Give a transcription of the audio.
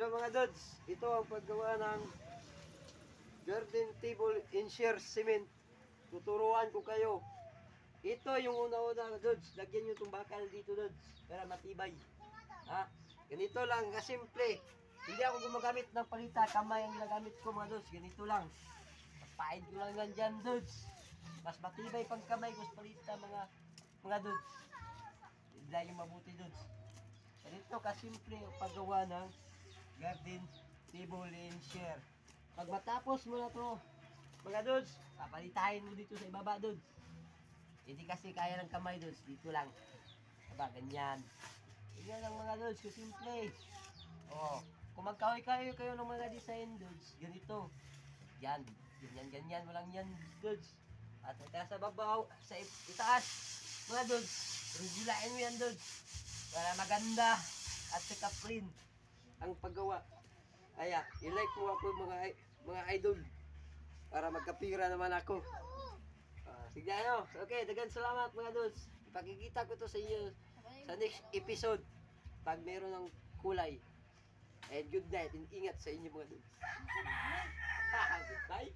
Hello mga Dods, ito ang paggawa ng garden table in shear cement. Tuturuan ko kayo. Ito yung una-una Dods, lagyan nyo itong bakal dito Dods para matibay. Ha? Ganito lang, kasimple. Hindi ako gumagamit ng palita, kamay ang ginagamit ko mga Dods. Ganito lang. Papaid ko lang yan dyan Dods. Mas matibay pang kamay ko sa palita mga Dods. Hindi yung mabuti Dods. Ganito kasimple ang paggawa ng garden table in shear. Pag matapos mo na to mga Dods, papalitahin mo dito sa ibaba Dods. Hindi kasi kaya ng kamay Dods, dito lang. Diba, ganyan. Ganyan lang mga Dods, kasimple. Kung magkahoy-kahoy kayo ng mga design Dods, ganito. Yan, ganyan, walang yan Dods. At sa babaw, sa itaas, mga Dods, regulain mo yan Dods. Para maganda at saka clean ang paggawa. Aya, i-like mo ako mga idol para magkapira naman ako. Sige ano, okay, dagan salamat mga Dods. Ipakikita ko to sa inyo sa next episode pag meron ng kulay. And good night and ingat sa inyo mga Dods. Bye.